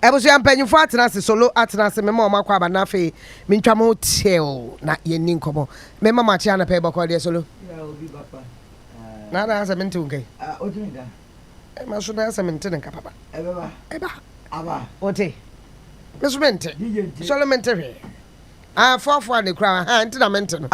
Ebusu ampanyin fo atena solo atena se mema o makwa ba na fe mentwa mo tel na yeni nkomo mema ma chia na pe bokọ de solo ya obi papa na asa mente unkai otinga ma so na asa mente nka papa eba aba ote mesumente solo mente re fofo ne kra ha nti na mente no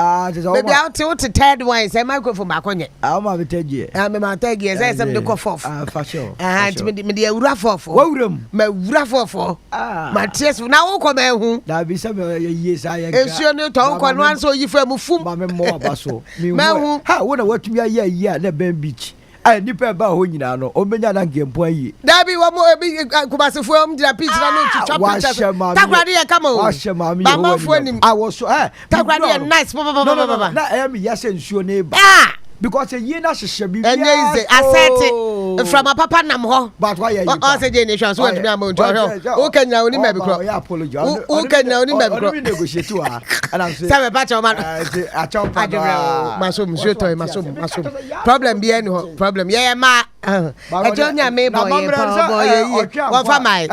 baby out to third one say microphone ba konye ma betegie me ma tegie say some de ko fofo for sure nti me de awura fofo wawuram ma wura fofo ma ties na wo ko ma hu da bi se me ye sa ye esuo ne to ko no anso yi fa mu fum ma me mo abaso ma hu ha wo na watumi aye na ben beach nipa ba ho nyina no omenya na ngempo ayi dabi wo mo ebi kubasefo am dira pitch na no chicha pictures takrade ye kama o ba ma fo anim awoso takrade ye nice baba na me yase nsuo ne ba because ye na hyehyɛ bibia enye is asset from a papa nam ho but why you o say generation so wadumi amount o kenya oni ma bi kro o kenya oni ma bi kro we negotiate wa and I'm saying say me patch o man a chop masom problem bi any ho problem ye ma ejo nya me boy ye pa boy ye wo fa mai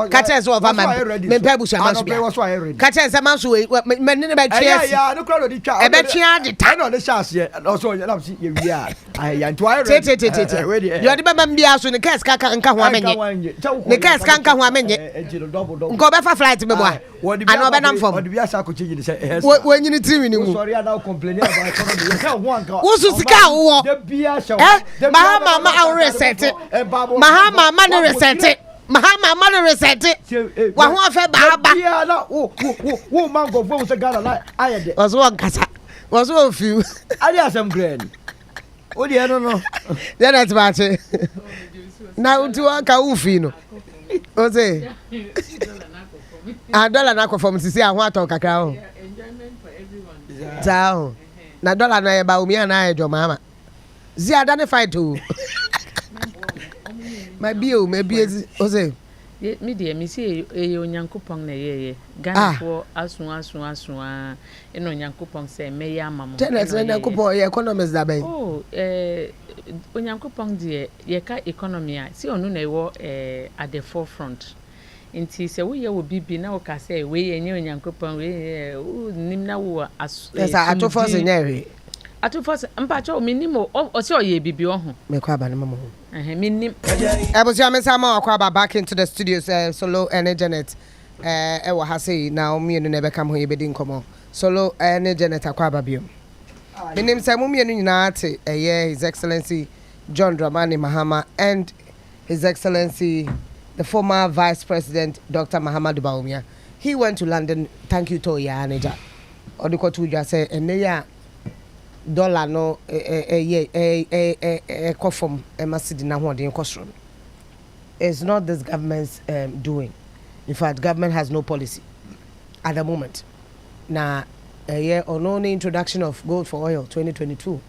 ka tell so fa mai me pa busu amaso bia ka tell say man so me ne ba twa ya no kro di twa e ba twa de ta no de chance no so ye wi ya nto I ready you dey ba mbia so ne case ka nka ho amenye ne case ka nka ho amenye nko be fa flight me boa ana obe nam fom odi bia sa ko chiji say wo nyini timi ni mu sorry ada complain about economy ye say wo anka wo su sika wo de bia show mahama ma reset mahama ma ne reset mahama ma ne reset wa ho afa ba bia na wo mango fo say Ghana like ayede was one kasa was one few ali asem grand o de no then at bache na utu aka ufi no o say dollar na akofom sisi ahụ atọ kakra ho enjoyment for everyone down na dollar na e ba umi na ejo mama zi identify to my bio o say me dey me say e onyankopon na ye Ghana for asu eno onyankopon say me ya amamo tenet onyankopon ye economics da ben onyankopon dey ye ka economy a si onu na e wo at the forefront inti se wo ye wo bibi na wo ka say we ye nye onyankopon we nim na wo yes atofo se nyere atofo mpacho minimo o se o ye bibi o ho me kwa ba ne mama ho minim ebusia me sama akwa ba back into the studios solo and Janet e wo ha say na omienu na be kam ho ye bedi nkomo solo and Janet akwa ba biom minim say mumienu nyina ate His Excellency John Dramani Mahama and His Excellency the former Vice President Dr. Mahamudu Bawumia. He went to London. Thank you to ya Aneja. Odiko to just say ene dollar no kofom masidi na ho de kosro. It's not this government's doing. In fact, government has no policy at the moment. Na on introduction of gold for oil 2022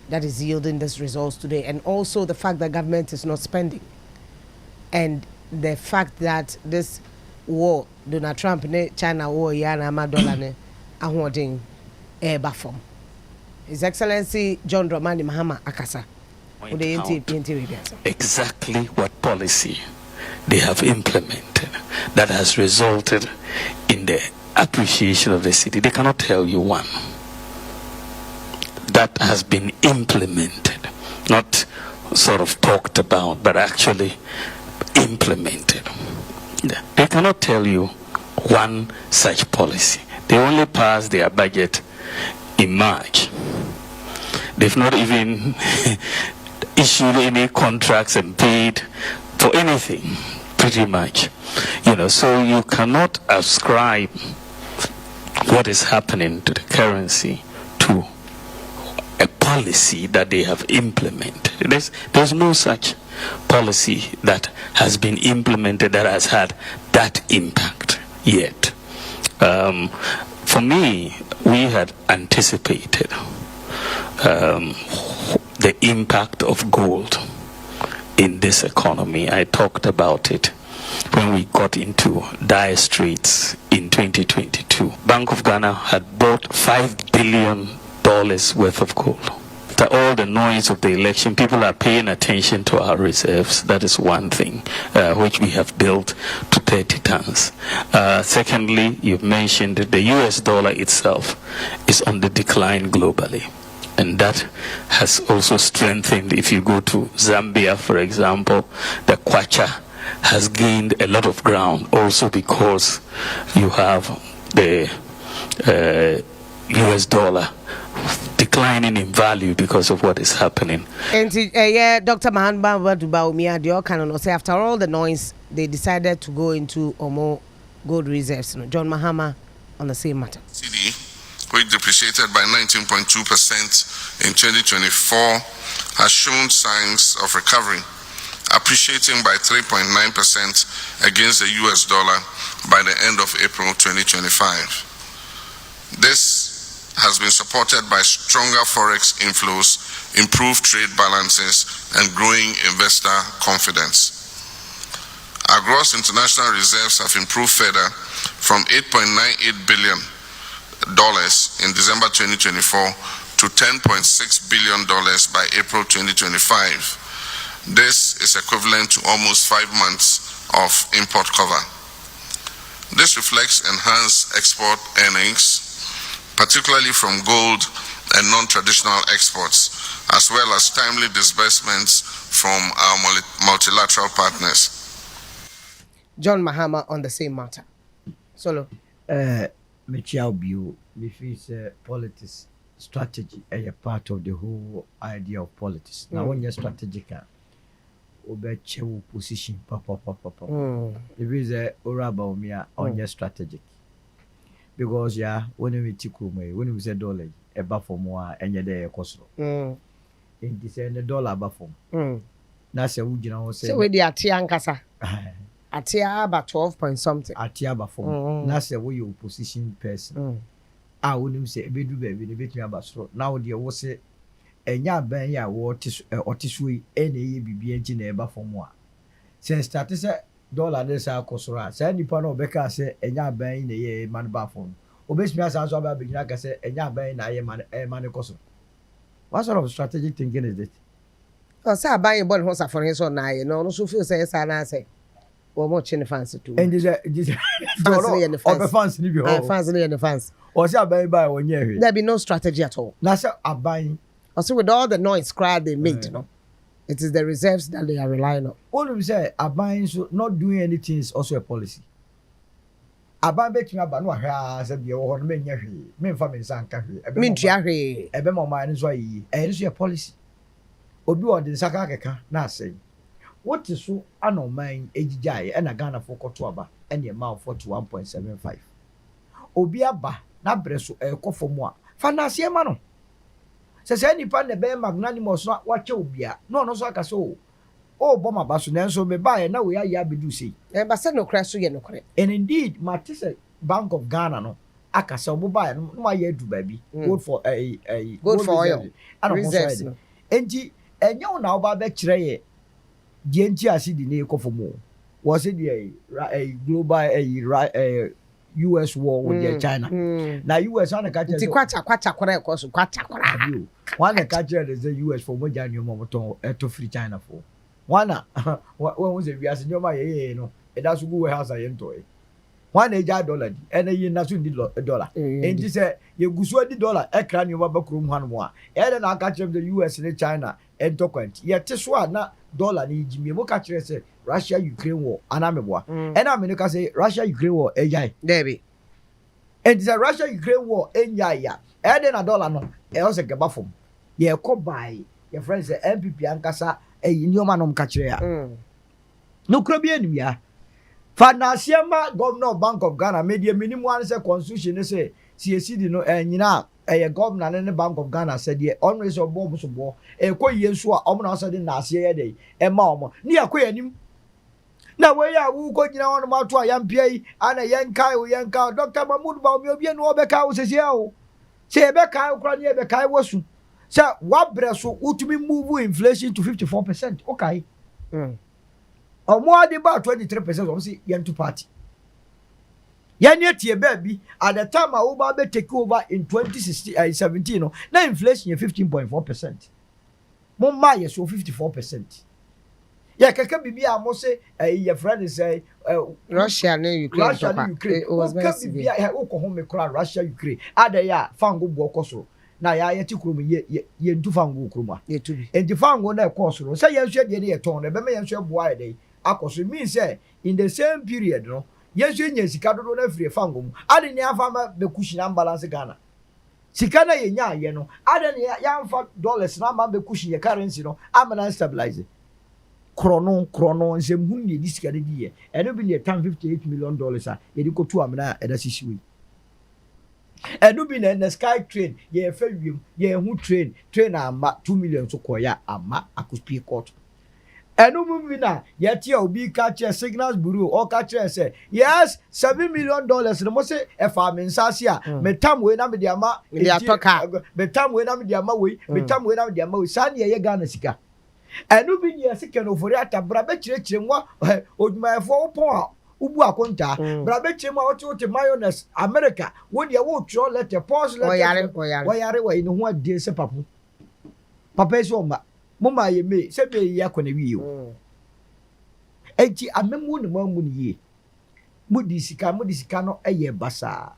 that is yielding this results today, and also the fact that government is not spending, and the fact that this war, Donald Trump ne China war yana ma dollar ne ahoden bafom. His Excellency John Dramani Mahama Akasa. Exactly what policy they have implemented that has resulted in the appreciation of the city. They cannot tell you one that has been implemented, not sort of talked about, but actually implemented. They cannot tell you one such policy. They only pass their budget in March. They've not even issued any contracts and paid for anything, pretty much. So you cannot ascribe what is happening to the currency to a policy that they have implemented. There's no such policy that has been implemented that has had that impact yet. For me, we had anticipated the impact of gold in this economy. I talked about it when we got into dire straits in 2022. Bank of Ghana had bought $5 billion worth of gold. after all the noise of the election, people are paying attention to our reserves. That is one thing, which we have built to 30 tons. Secondly, you've mentioned that the US dollar itself is on the decline globally. And that has also strengthened. If you go to Zambia, for example, the kwacha has gained a lot of ground also because you have the US dollar declining in value because of what is happening. And yeah, Dr. Mahanba Baumia, the Okanon say after all the noise, they decided to go into more gold reserves. John Mahama on the same matter. Cedi, which depreciated by 19.2% in 2024, has shown signs of recovery, appreciating by 3.9% against the US dollar by the end of April 2025. This has been supported by stronger forex inflows, improved trade balances, and growing investor confidence. Our gross international reserves have improved further from $8.98 billion in December 2024 to $10.6 billion by April 2025. This is equivalent to almost 5 months of import cover. This reflects enhanced export earnings, particularly from gold and non-traditional exports, as well as timely disbursements from our multilateral partners. John Mahama on the same matter. Solo. Michiao Bio, if it's politics strategy, a part of the whole idea of politics. Now, when you're strategic, obeche position, papa. If it's a oraba mia on your strategic, because when we take when we say dollar, a buffer more and you're there, cost. In this the dollar buffer. That's a wood, say. So with the Atiankasa. Atia about 12 point something. Atia bafom. That's the way you position person. I wouldn't say a bit baby, the bit about straw. Now the was say a ya ben ya watis otisui any BB engine ever for more. Since that is a dollar this our cosora. Say any part of Becca say a ya ben in a year man bafom. Obey me as I saw baby like I say a ya ben I man coso. What sort of strategic thinking is it? Oh, sir, buy a bond horse for his own eye, you know, so feel say, I say. Or much in the fancy too. And this fancy in the fancy in the fancy. Or say I buy 1 year. There be no strategy at all. That's a buying. Also, with all the noise crowd they made, you know, it is the reserves that they are relying on. All of them say a buying, so not doing anything is also a policy. A buy betting about no has a dear or men, men family san country. A bema mine is why it's a policy. Obi on the Sakaka, not saying. What is so anomine AGI and a Ghana for Kotuaba and the amount 41.75. Obiaba, na breso a coffee more. Fanasia mano. Says any pan the bear magnanimous not watch Obia, no saka so. Oh, Bomma Basu, so me buy and now we are yabidu see. And Bassano crash to no credit. And indeed, Matisse Bank of Ghana no. Akasa buy no my year to baby. Good for a good for oil. I don't know. And you now by betray. The NTRC the name for more. Was it a global US war with China? Now US on a catcher. The quacha One a catcher is the US for more January Momoton to free China for. One what was it? We are senior my no, and that's who house I enjoy. $1 and a year national $1. And this you go $1 a crown you room one more. And then I catch the US and China and Tokent. Yet this one not. Dollar ni Jimmy Mokachi say Russia Ukraine war anameboa and America say Russia Ukraine war ejai Debbie and it's a Russia Ukraine war enjaya and then a dollar no e also get bafom ye ko buy your friends say MPP ankasa e nyoma no mkachire ya no kura bi anim ya Fanasiama governor Bank of Ghana media minimum one say constitution say CAC di no nyina a governor and the Bank of Ghana said, "Ye always or bomb so bo, a quay and swa, almost in Nasia day, and mamma, near quay. Now, where are who got you on about to a young PA and a young cow, Dr. Mahmoud Baumio, no Becca says, Yao. Say Becca, Crania Becca was. Sir, what breast would be move inflation to 54%? Okay. Or more than about 23% of the young to party. Yanya tie baby at the time I will be take over in 2017 no na inflation 15.4%. Mumma yes so 54%. Yeah, kaka bibi a mo say your friend is Russia and Ukraine. Russia and Ukraine. It was very severe. Russia Ukraine. Ada ya fango bo koso. Na ya yeti kurom ye ntu fango kuroma. Ye to be. Enti fango na koso no. Say yenhwe de ye ton na be me yenhwe boa ye akoso mean say in the same period no. Yenhwe nya sika dodo na free fango mu. Ade ne afama be kushina balance Ghana. Sika na ye nya ye no. Ade ne ya amfa dollars na ma be kushina currency no. Amana stabilize. Chrono nsem hu ne disika de die eno bi ne $58 million a ye di ko to amena e da sisiwe eno bi na sky train ye fa wiem ye hu train ama 2 million so koya ama akuspi court eno mu bi na ye tie obi ka che signals bureau o ka che say yes $7 million no mo say e fa me nsase a metam we na me de ama metam we na me de ama we metam we na me de ama we san ye Ghana sika enu bi ni asike no fori atabra be kirekire nwa odwumayefo opon a ubu akonta bra be kirem a wote mayonnaise America wo de wo tro letter pause letter wayare wa ni ho ade se papa ese oma mama ye me se be yi akona wi yo enti amemu ne mamu ni ye mudi sika no eye basa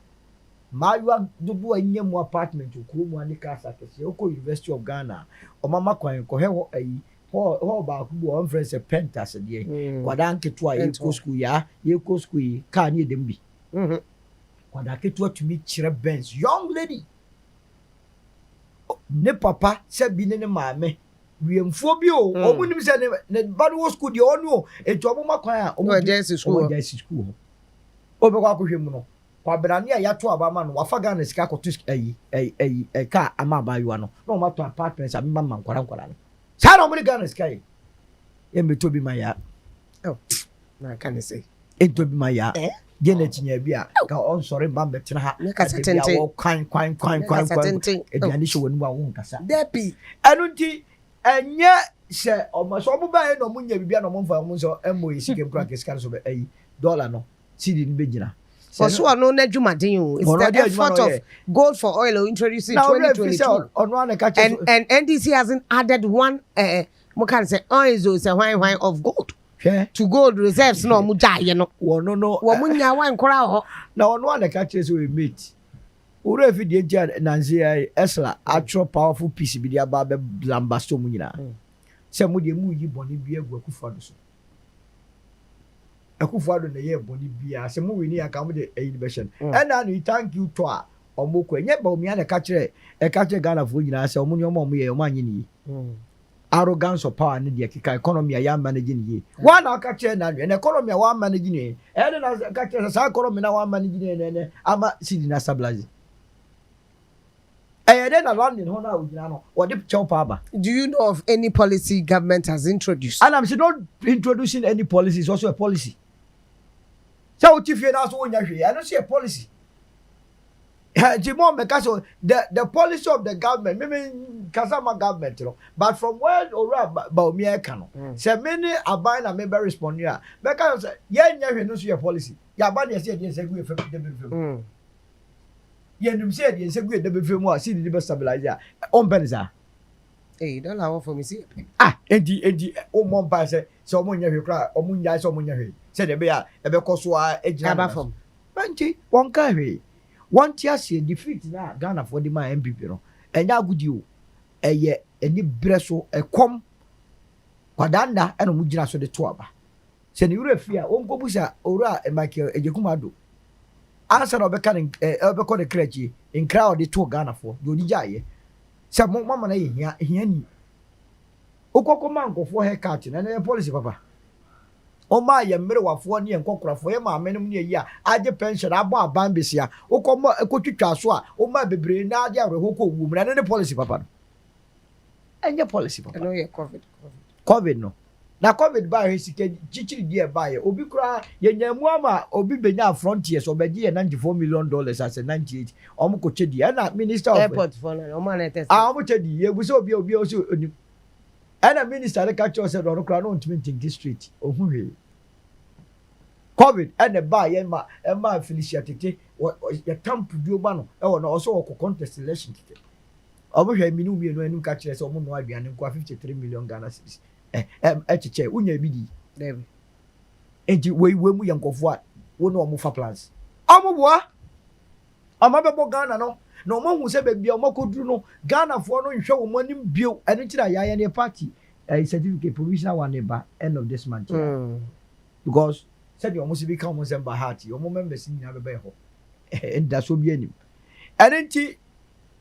Maywa dubu anyemu apartment okumu ani kasa kese oko University of Ghana o mama kwan ko he ho ayi ho ba ku bo on friends pentas de kwada nketo a ye school ya ye ko school ka ni dem bi kwada keto tumi kire Benz young lady ne papa se bi ne maame wiemfo bi o omu nim se ne bado school de onu eto omo makwan a omo Jersey school obe kwa ko hwemu no kwa brani a yato abama no wafa Ghana sika ko tus ka ama abayiwa no no mato apartments abima mankwara no sa no mo Ghana sika ye meto bi maya na can say ento bi maya gene tinya bi a ka on sorry mba betra ha ka satente kwan ediani hwe wonu a wo nkasa depi enu nti enye se omo so mo ba e no mo nya bibia no mo mfa mo so emo sika kura kesika so be dollar no cedi ni begina. For sure, no Nejumadin. It's the effort of gold for oil introduced in 2022. And NDC hasn't added one, can say, oil is a wine of gold. To gold reserves, no muda, you know. No. Womunya wine crowd. Now, on one catches we meet. Urefi de Nancy Esla, actual powerful piece, be the Ababe Lambasto Munina. Some would you move you bonny beer work for us. Akufado na ye boni bia se mu weni aka mo de inhibition and now thank you to a omoko nye ba omi na ka kire Ghana fo nyina se omo ni omo ye omo anyi ni arrogance of power ne de kika economy ya manage ni ye one aka kire na the economy wa manage ni e na ka kire sa economy na wa manage ni ne ama sidi na stabilize then a London ho na ugina no what the chow power. Do you know of any policy government has introduced? And I'm not introducing any policy, it's also a policy. So if you ask one, I don't see a policy. The policy of the government, maybe Kasama government, you know, but from where or about me, I cannot. So many are buying a member respond here. Because yeah, you don't see a policy. Yeah, but you said yes, agree with them. You said yes, agree with them. More see the stabilizer on Benza. Hey, don't allow for me see. Edi o mon pa se omo nya hwe kra omo nya se omo nya hwe se de be a ebe koso a ejina from banti won ka hwe won ti ase defeat na Ghana for the man MPP no enya agudi o eye eni breso ekom kwadanda eno mu gina so de to aba se ne wura fi a won ko busa owura Michael Ejekumado ansa na obeka ne obeko de krechi in crowd de to Ghana for do di jaye se mama na hia ni okoko mankofo haircut na policy papa o ma ye mere wafo ne enkokorafo ye ma amenum ne yi a age pension abo aban besia okomo ekotwitwa so a o ma bebre na age areho ko wu mra ne policy papa enye policy papa no ye covid no na covid ba he sike chichiri die ba ye obi kura ye nyamu ama obi benya frontiers obeji ye $94 million as a 98 omo ko chedi na minister of airport for no man test omo chedi ye bu so obi o so and a minister the catch us on the crown on 20 street. Oh, COVID and the bar Emma Felicia Tete your tamp do man or also contest election tete. Obohwe minu mi no catch us omo no aduane kwa 53 million Ghana cedis. Echiche unya bidi. Dem. Enti we mu yankofo a wo no omo fa plans. Omo boa. Omo bebo Ghana no. Na omo hu se bebia omo koduru no Ghana fo no nhwe wo manim bio eno tira yaye ne party certificate provisional one ba end of this month. Because said you almost become almost by heart. Your members in your baby ho. And that's what be any. And then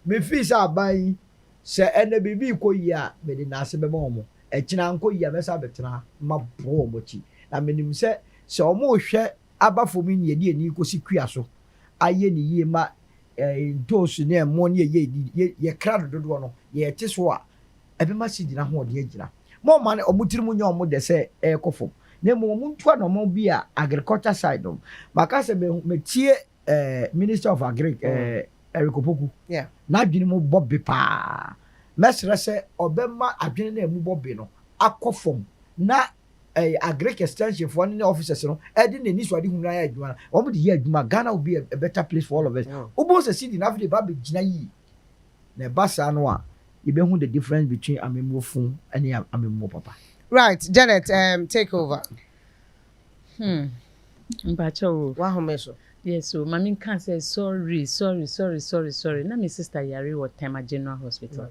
me feel say buy say and baby ko ya me de na se be mo. E china nko ya be sa betena ma bro mochi. Na menim say omo hwe aba for me ne de ani ko sikua so. Aye ni ye ma those ne mo ne ye crowd dodo no ye te so a ebe ma si dina ho de agina. Mo man omo tiri nya omo de say e kofo. Ne mo muntu na mo bi a agriculture side no maka se me tie Minister of Agric Empirical Poku na adwene mo bobbe pa mesre se obema adwene na mu bobbe no akofom na agric extension for any officers no e de nani so ade hunra ya adwuma o mo de ya adwuma Ghana will be a better place for all of us obo se see the na de ba be gina yi na basa no a you be hu the difference between amemofun and amemo papa. Right, Janet, take over. Mbacho. Wahomeso. Yes, so Mami can say sorry. Na my sister Yari was Tema General Hospital.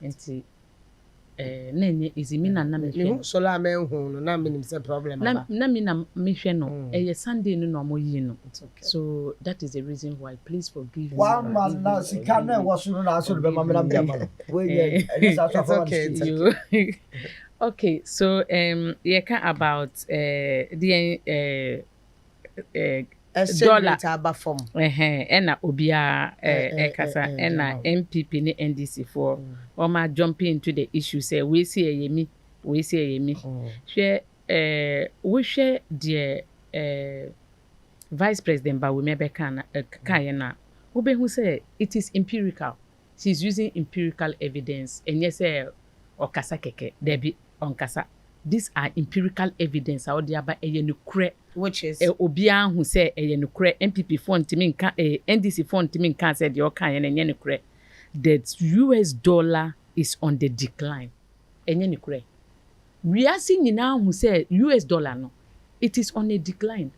Enti nenye izimina na me sola me hu no na me nim say problem aba. Na me na me hwe no. Sunday no mo yi no. So that is the reason why. Please forgive me. One man na sika na was no na so be ma me na me ma. Okay. Okay, so you can about the dollar about form. Ena obia kasa ena MPP ne NDC for or ma jumping into the issue say we see yemi. Share we share the Vice President ba we mebe kan na we who say it is empirical. She's using empirical evidence and yes or kasa keke debi on kasa. These are empirical evidence out there by a which is obia who say a MPP fund to me NDC fund to me can say the okay and yenukre. The US dollar is on the decline. And yenukre. We are seeing now who say US dollar no. It is on a decline.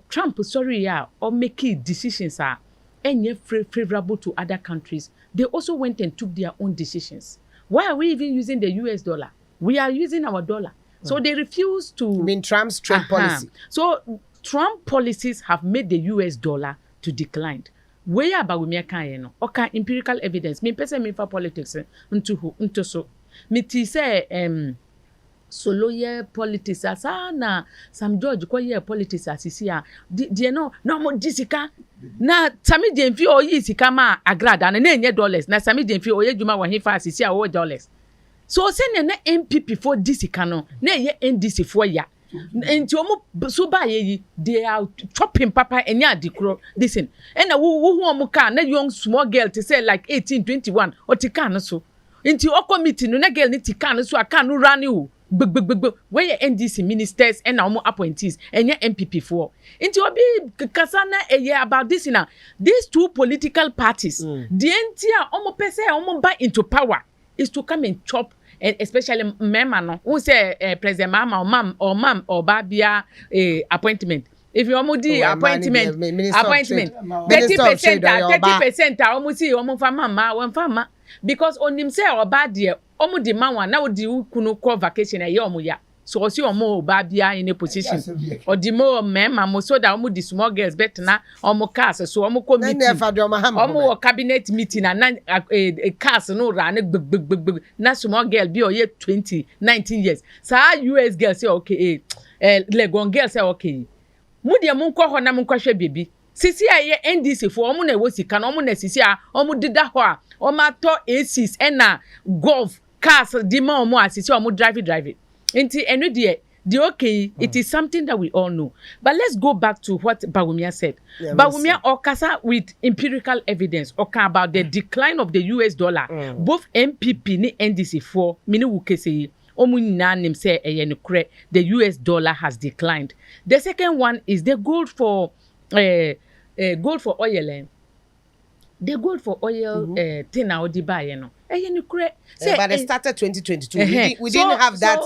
Trump or making decisions are any favorable to other countries. They also went and took their own decisions. Why are we even using the US dollar? We are using our dollar. So they refuse to... You mean Trump's trade policy? So Trump policies have made the US dollar to decline. Where about we no? Okay, empirical evidence. Me pese me for politics into so. Me ti say solo ye politics asana Sam George ko ye politics asisia. Die no mo disika na sami de mfi o yi sika ma agrada na enye dollars na sami de mfi o ye djuma wa hifa asisia o dollars. So say na MPP for disika no na ye NDC for ya. Enti omo so ba ye they are chopping papa enya adikro listen and wo omo ka na young small girl to say like 18 21 o tika no so enti o committee no na girl ni tika no so aka no run o where NDC ministers and omo appointees enya MPP for enti obi kasa na about this now these two political parties the entire omo pese omo buy into power is to come and chop. And especially mema no who say president mama or mam or babia appointment if you almost appointment 30% almost see almost mama one farmer because on him say or bad there almost the man one now the kunu call vacation a year ya so see omo babia in a position or the more mema mo so that almost the small girls better na omo cars so omo committee omo cabinet meeting and a cars no run na small girl be or 19 years so US girl say okay Legon girl say okay mu de mu nkọ ho na mu nkọhwe bebi sisi aye NDC for omo na wo sika na omo na sisi a omo dida ho a omo ato A6 na golf cars di ma omo asisi omo drive Inti enu the okay, it is something that we all know. But let's go back to what Bawumia said. Yeah, Bawumia okasa with empirical evidence about the decline of the US dollar. Both MPP ni NDC for mini wukese omu nyinaa nim say eye nokre the US dollar has declined. The second one is the gold for oil. The gold for oil thing now di buy no. Eye nokre. But it started 2022. We didn't have that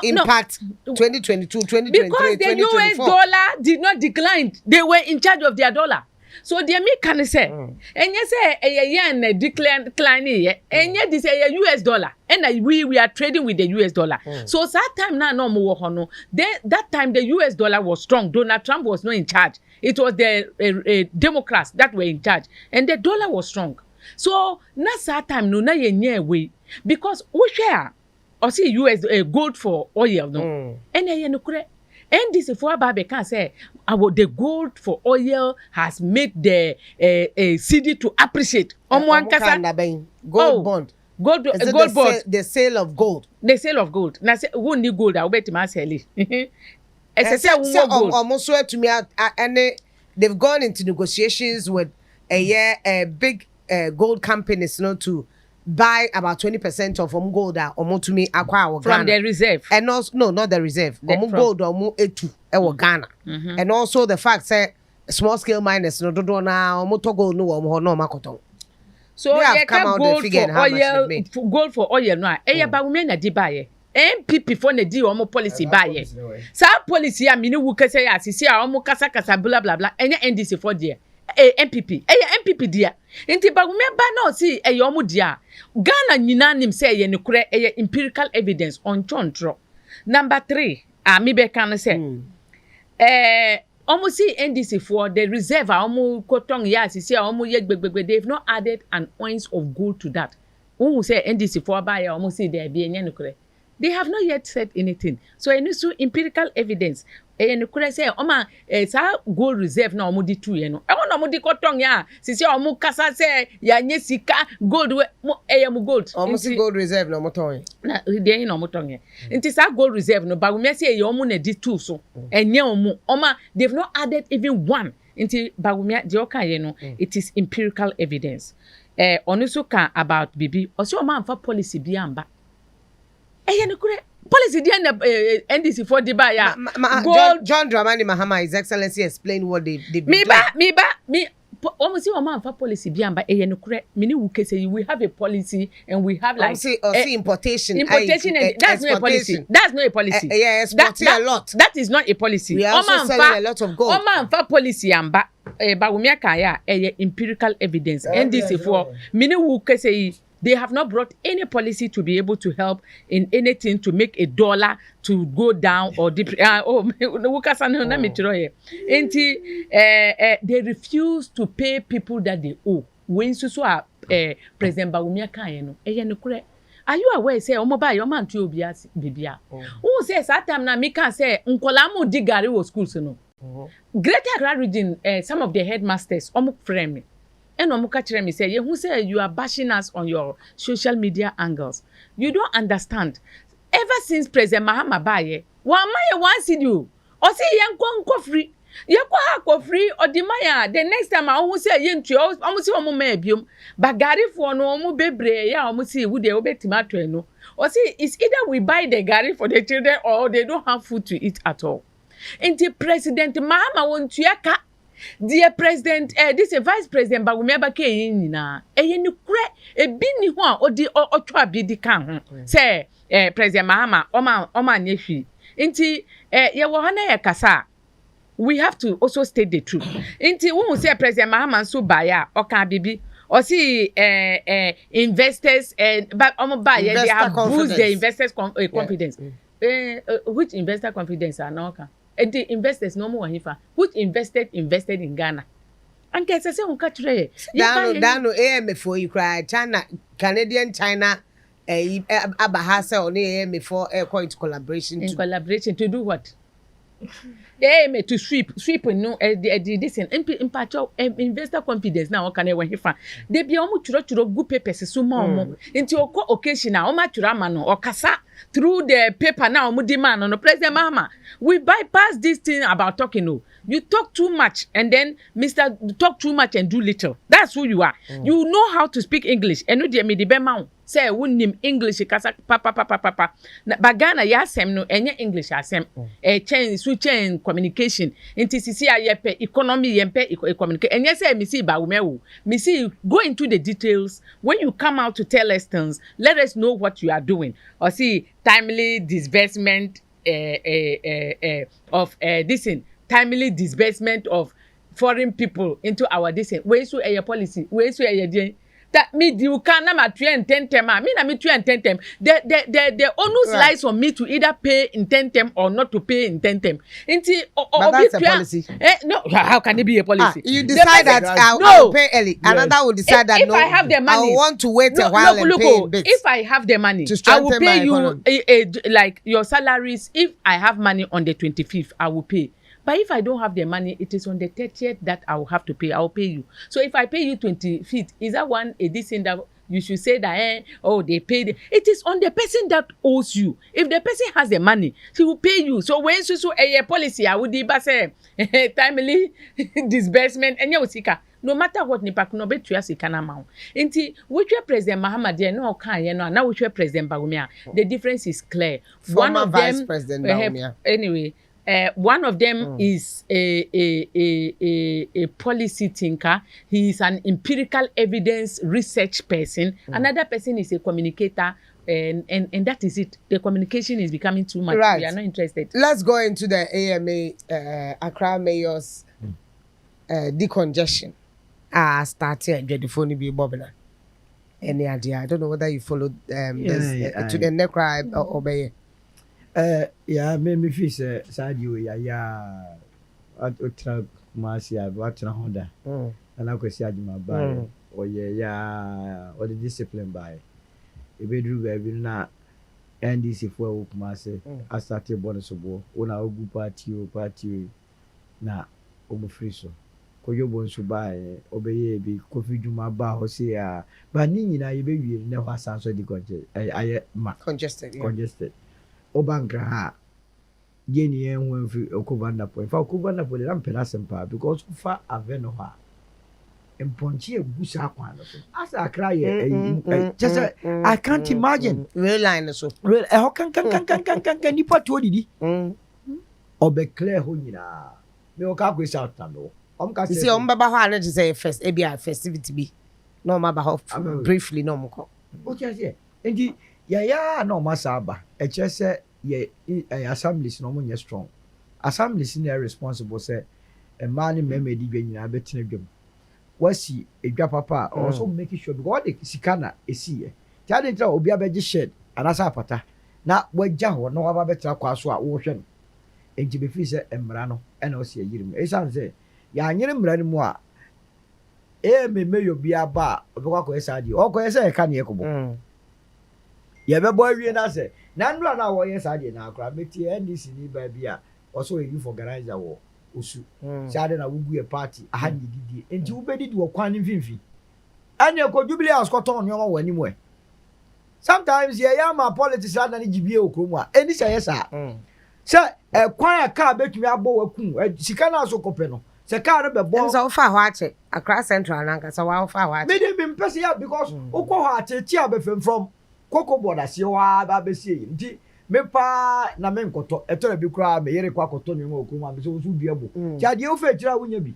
impact 2022, 2023, because the 2024. US dollar did not decline. They were in charge of their dollar. So the me can say, and you say a yen decline, and yet this a US dollar, and we are trading with the US dollar. So that time now no more hono. Then that time the US dollar was strong. Donald Trump was not in charge. It was the Democrats that were in charge, and the dollar was strong. So na that time no na yenye way because we share or see US gold for oil no, and yen no kure. And this is for Babe can say the gold for oil has made the Cedi to appreciate. Gold bond. Gold bond. The sale of gold. The sale of gold. Now say who need gold? I'll bet him sell it. Almost swear to me, and they've gone into negotiations with a big gold companies, to buy about 20% of gold to me acquire from the reserve. And also no, not the reserve. Gold etu Ghana. And also the fact that small scale miners no do na gold no makoton. So they have come out the figure how much they made. Gold for oil no. Ba women na di buy. MPP for na di policy buy. Sa policy a mini wu kase ya sisi a kasa blah blah blah. Enya NDC for there. MPP MPP dia nti ba me ba na si omu dia Ghana nyina nim say ye nekure empirical evidence on chontro. Number 3 me be kan say omu si NDC for the reserve omu kotong ya si omu ye gbegbegbe. They've not added an ounce of gold to that. Who say NDC for buy omu si there be enye nekure. They have not yet said anything. So any so empirical evidence and could say oma sa gold reserve na omo di 2 ye no e wona omo di kotong ya sisi omo kasa say ya nye sika gold mu gold omo si gold reserve na omo ton na dey na omo ton ye nti sa gold reserve no ba we say ye omo na di 2 so enye omo oma they've not added even one nti ba we dey oka ye no it is empirical evidence onu so kan about bibi o so ma amfa policy bi amba ye no kure policy the NDC for the buy John Dramani Mahama, His Excellency, explained what they've been doing. Me almost your man for policy beyond but we have a policy and we have like importation and that's not a policy. That's not a policy. Exporting a lot. That is not a policy. We are also selling a lot of gold. Man for policy amba but we make empirical evidence NDC for they have not brought any policy to be able to help in anything to make a dollar to go down or they refuse to pay people that they owe. When so President Bawumia kan are you aware say omoba your man to obiasi bibia who says that time na me can say nkola mu digari wo schools no Greater Accra region some of the headmasters frame me. And me say, who say you are bashing us on your social media angles. You don't understand. Ever since President Mahama Baye, one see you. Or say young free. You free or demaya. The next time I almost say yen to almost mebium. But Gary for no more bebre, ya almost see would they obey tomato no. Or see it's either we buy the Gary for the children or they don't have food to eat at all. Into President Mahama won't yaka. Dear President, this is Vice President, but we never came in. You crack a bini one or the or try be the can. Say, President Mahama, Oma Nefi. Inti, Yawana Kasa. We have to also state the truth. Inti, who say President Mahama so buyer or can be or see investors but buy they have boost the investors confidence. Which investor confidence are now? The investors no more hifa which invested in Ghana and get say unka tire down AM for you cry China Canadian China abahasa on AM for point collaboration to do what to sweep no this in part investor confidence now can when hifa they be omu churo good papers so more into occasion o ma chura ma no okasa through the paper now omu demand on President Mahama we bypass this thing about talking no you talk too much and then Mr. talk too much and do little that's who you are you know how to speak English and no dey me the be ma say wunnim English kasa papa na bagana ya asem no enye English asem chain communication inti sisi ayepe economy yempe communicate enye say me see ba wo me see go into the details when you come out to tell us things let us know what you are doing or see timely disbursement of this in timely disbursement of foreign people into our this way so a policy way so a that me you can na ma 10 me na me 10 the onus lies on me to either pay in 10 or not to pay in 10 inti but that's a policy. No, how can it be a policy? You decide that I'll pay early. Yes. Another will decide that if I have the money, I want to wait a while and pay in bits. If I have the money, I will pay you like your salaries. If I have money on the 25th, I will pay. But if I don't have the money, it is on the 30th that I will have to pay. I will pay you. So if I pay you 25th, is that one a decent that you should say that they paid? It is on the person that owes you. If the person has the money, he will pay you. So when so a policy, I would say timely disbursement and you no matter what nipa kuno betua sika na ma. Nti which President Mahammad no kan ye no na which President Bawumia, the difference is clear. One of Vice President Bawumia. Anyway. One of them is a policy thinker. He is an empirical evidence research person. Another person is a communicator, and that is it. The communication is becoming too much. Right. We are not interested. Let's go into the AMA, Accra Mayor's decongestion. Started the phone be bobbing. Any idea? I don't know whether you followed this to the Necra or Bay. Yeah, me feel Sadio ya otra masia watna honda and I kwesi adwuma by oye ya or the discipline by e bedru ba bi na NDC for okuma se I started bonus obo una ogu party na omo free so koyo bonsu by obeye bi kofi dwuma ba ho se ya ba ni nyina ye be wie na ho asanso di congested Obankra ha yeni enwe fi okubanda po fa okubanda po le rampela sempa because fa aveno ha emponchi egusa akwa no so asa akra ye just I can't imagine real line so real how can nipa to didi obe clear ho nyina me o ka kwesi atando ka see o mbaba ho ane say first e bia festivity bi no ma ba ho briefly no mo ko o che enti ya no masaba e che se ye assemblies no mo strong assemblies na responsible say a man meme di dwanyina betina dwam wasi edwa papa also make sure because the sikana esi ti ade ntra obi abeje shed anasa apata na wagya ho na waba betra kwa so a wo hwe no enti be fi se emra no e na o se yirim e san se ya anyere mra ni mu a meme yo bia ba obekwa ko esa adi o ko esa e ka ne ekobo ye be boy wie na se na ndura na wo yes ade na akra meti NDC ni ba bia also a youth organizer wo osu si ade na wugu e party ahani didi enti wo be didi wo kwan ni mfimfi anya ko jubilee askoton nyoma wo animu e sometimes ye ya ma politics ada ni gibie okromu a eni se yesa se kwan aka betumi abo wakun sika na so kope no se ka no be bo so fa ho ache Accra Central na nka so wa fa ho ache me dey be mpese ya because ukwo ho ache ti abefem from Koko border si wa ba be si nti me pa na me nkoto etora bi kura me yere kwa koto ni mo okuma be so dua bo cha de o fe kira wunya bi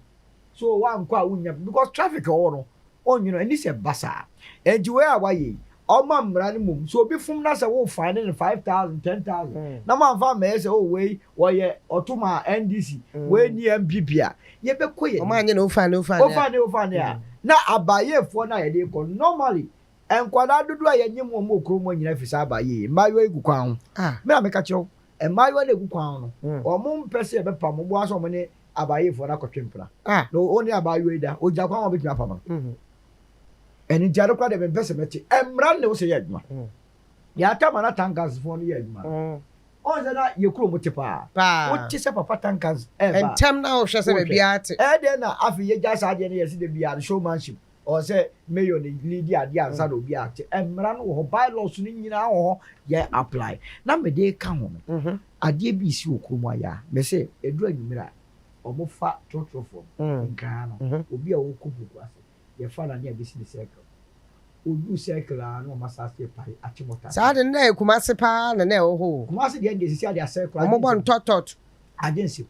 so wa nkwa wunya because traffic o no onyino ani se basa eji we awaye o ma mra ni mum so obi fum na se wo find 5,000 10,000 na ma fa me se o we wo ye otuma NDC we ni MPP a ye be koye o ma anye no fa ya na abaye fo na ye de ko normally enkwada dudu a yenye mu okromo nyina fisa abaye mayo egukwan me na meka chew mayo na egukwan no o mu mpese e bepa mo bo aso mo ne abaye fo na kotwempra no oni abayo ida o jakwan o betuma pama eni jaro kwa de mpese meti emra ne wo se yeduma ya tama na tankas fo no yeduma o ze na ye kuro motipa o ti se papa tankas and tem na o hwe se be biate de na afi ye jasa de ne yesi de bia showmanship or say mayor ni lead ade ansa do bi ate emra no ho bylaws ni nyina ho ye apply na me de ka ho ade bi si okromu aya me say edu anyimira omo fa trotro form nka no obi a wo kobuku ase ye fa na ne business circle odu circular no masase pai achimota saa de na Kumasi pa na WOHO Kumasi de sisi ade circular omo bon tot agency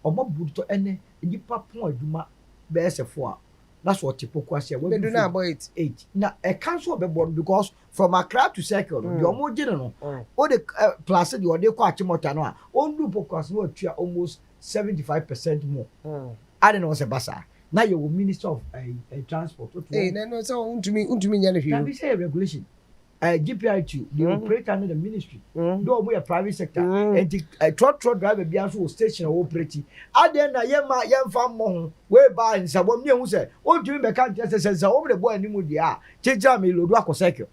omo buto ene nipa pon adwuma be esefo a that's what tipoko ase we do na about 8 na e cancel be born because from Accra to circle the omo gine no o de plus the o de kwa achimota no a on do focus no atua almost 75% more ade no se basa na you minister of transport no so untumi nya na hwe be say regulation GPI2 they operate under the ministry do we a private sector and the truck driver be also station operate ade na yemfa mo we ba nsabom ne hu say o tumi be kan tese o me bo animu dia cheja me lodu akoseke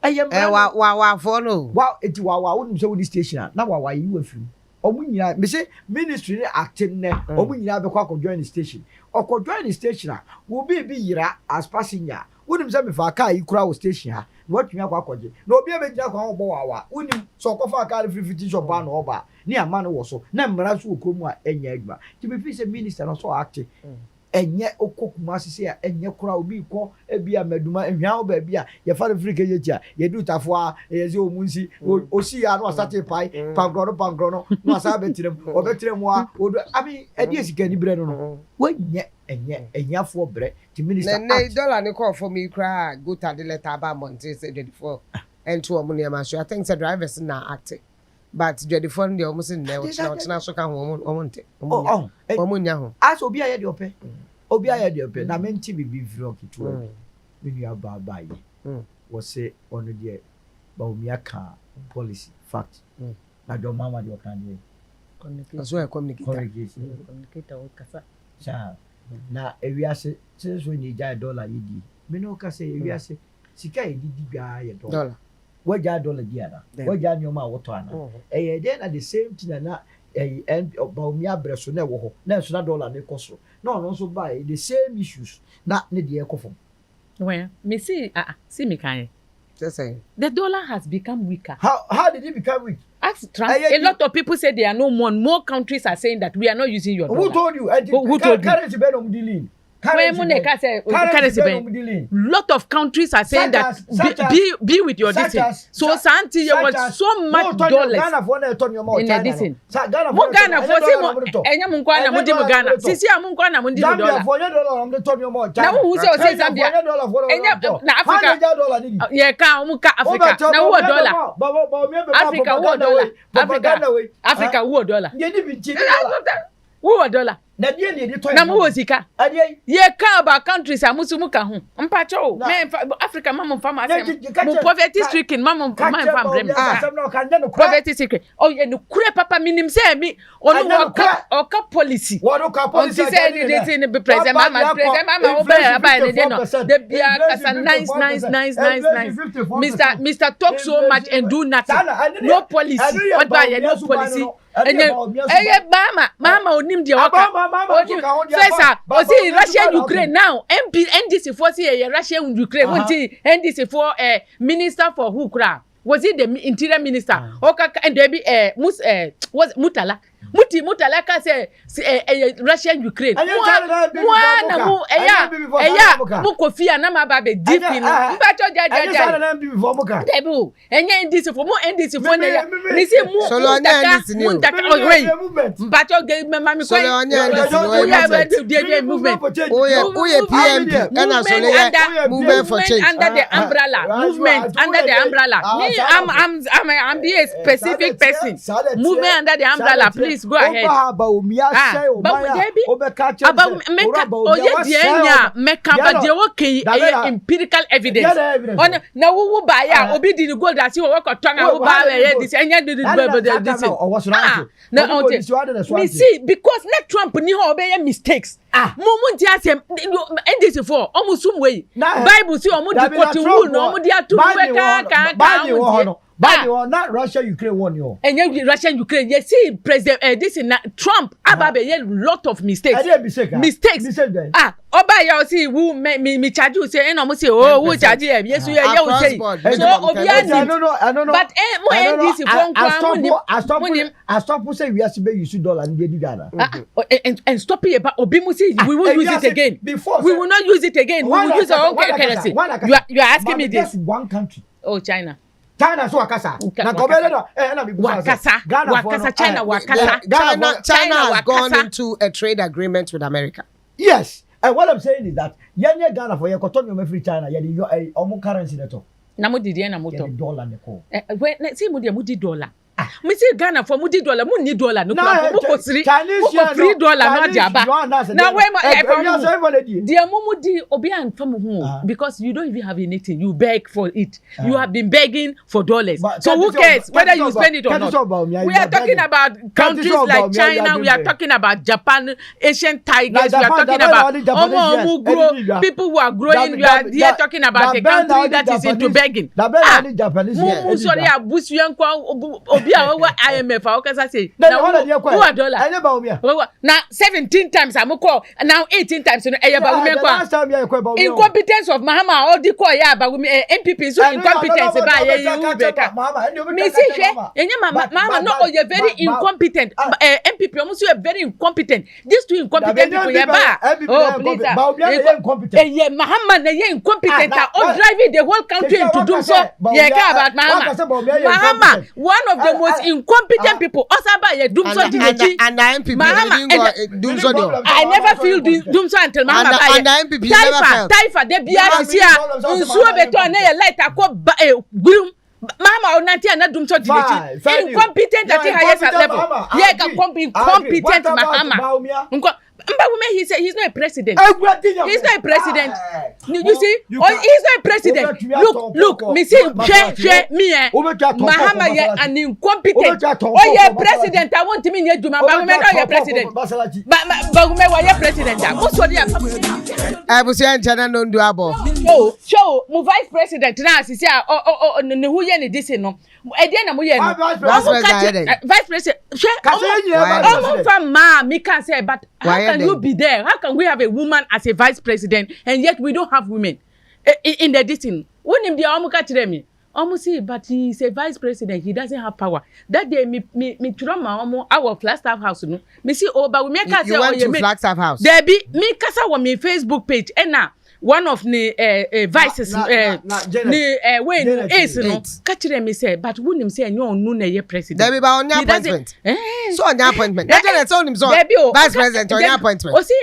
wa for no wa eti wa wonu say we station na wa yi wafiru omu nyina me say ministry ne acting ne omu nyina be kwa join the station or join the station will be yira as passenger wouldn't say me for car you crowd station ha what you akwa kwaje na obi e be gina kwa ogbo wawa unim so kofa car free 50 shop ba na oba ni ama no wo so na mmara so okromu a enya agba ti be fi say minister no so act enye okokuma sisi a enye kura obi ko ebia maduma ehwan oba bia ye fa free keje tia ye du tafo a ye ze omunsi osi ya no start pai pangro no asa betirem obetirem a odo abi edi esika ni bre no wanye enye afo bre ti minister na dollar ni call for me cry go to the letter ba monte say 24 and to omo ne ma so I think the drivers na active but 24 dey almost in there na so ka ho omonte omo nya ho as obi aye de ope na menti bibi vlog to me nua baba yi wo say ono de ba omi aka policy fact na do mama de okan de communicator o kasa cha na ewiase se so ni ja dollar yidi me no ka say ewiase sika yidi bia ye dollar waja dollar di ana waja nyoma woto ana then at the same time na ba omi abreso na wo ho na so na dollar ne koso no so buy the same issues na ne de ekofom well me see me kan just saying the dollar has become weaker. How did it become weak? A lot of people say there are no more countries are saying that we are not using your dollar. Who told you? Who told you? Currency ben omdilin. Lot of countries are saying that be with your distance. So Santi, there was so much dollars in the distance. Ghana for Enya Ghana. Sisi Ghana dollar. Now who say Zambia? Na Africa. Yeah, Africa. Now what dollar? Africa what dollar? What dollar? Na die ne de toy na mo sika ye ka ba countries amusu muka ho mpacho me Africa mama fama asem mo poverty stricken mama fam brem poverty stricken oh ye no kure papa minim say mi onu oka policy say the president mama over by the no the bia kasa nice Mr talk so much and do nothing no policy what by no policy mama onim de waka first see Russia Ukraine now NDC for see Russia Ukraine wanti NDC for minister for who kra was it the interior minister oka and there be was Mutala ka say Russia Ukraine na mu mu Kofi na ma ba be deep in mbacho jaja debu enye NDC for mu NDC for na ni si mu mbacho ge mama mi kwa movement oye PMP kana so le movement for change under the umbrella me I'm be a specific person movement under the umbrella please go ahead empirical evidence on na wo buy ya obi di gold that you work on wo buy this enya this me see because net Trump ni ho obey mistakes mumu nti asem ndc for omusum we bible see omu di kotu rule no omu di atu we ka But you are not Russia Ukraine one you. And you Russia Ukraine. You see President this is Trump ababe a lot of mistakes. Mistakes. Oba you see who me charge you say no say oh who charge you. Yes you say. So I don't know. But this I stop say we have to use dollar in Ghana. And stop it but obi mu say we will use it again. We will not use it again. We will use our own currency. You are asking me this. One country. Oh China. China so wakasa. Na kobele no na bi wakasa China wakasa. China has gone into a trade agreement with America. Yes. And what I'm saying is that yenye Ghana for your cotton you free China ye the omo currency neto. Na mo didi na mo to. Dollar ne ko. When say mo di dollar. Me say Ghana for mo di dollar mo ni dollar no kwa mo ko free dollar no diaba. Now when dia mo di obi an fam ho because you don't even have anything you beg for it. You have been begging for dollars. So who cares whether you spend it or not? We are talking about countries like China, we are talking about Japan, Asian tigers, we are talking about people who are growing. We are here talking about a country that is into begging. Sorry, abusu yankwa IMF say now dollar now 17 times amoko now 18 times incompetence of Mahama all the call ya ba MPP so incompetence ba you me say Mahama no you very incompetent MPP almost you very incompetent these two incompetent people ya ba please Mahama na ye incompetent all driving the whole country into doom so yeah about Mahama one of the most incompetent people osaba ye doom so dineji and MPP doom so I never feel doom so until Mahama and MPP never felt Taifa de bia tia nsuo beto na ye light akọ gloom Mama onanti na doom so dineji incompetent at the highest level yeah incompetent Mahama he said he's not a president. He's not a president. You see? He's not a president. Look, me see, me Mahama ye an incompetent. Oh, yeah, president. I want to mean you do my president. Bagume wa ye president. Most of them. I was saying China no do abo. Show, my vice president now. She say, who ye ni this no. Again, vice president. Me can say, but how can you be there? How can we have a woman as a vice president and yet we don't have women in the distance? When him there, almost see, but he's a vice president. He doesn't have power. That day, me trauma our Flagstaff house. No, me see but we make us you went to Flagstaff house. There be me kasa on my Facebook page and now. One of the vices when is no catch them me say but who him say no na ye president there be on your appointment so on your appointment that told him so vice president on your appointment see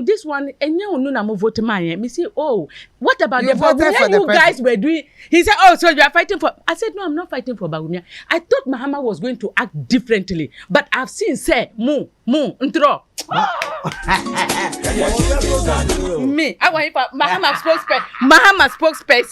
this one enye no na mo vote man me say oh what about the Bagumia you guys were doing he said oh so you are fighting for I said no I'm not fighting for Bagumia I thought Mahama was going to act differently but I've seen say mo ntro me I want Mahama spokesperson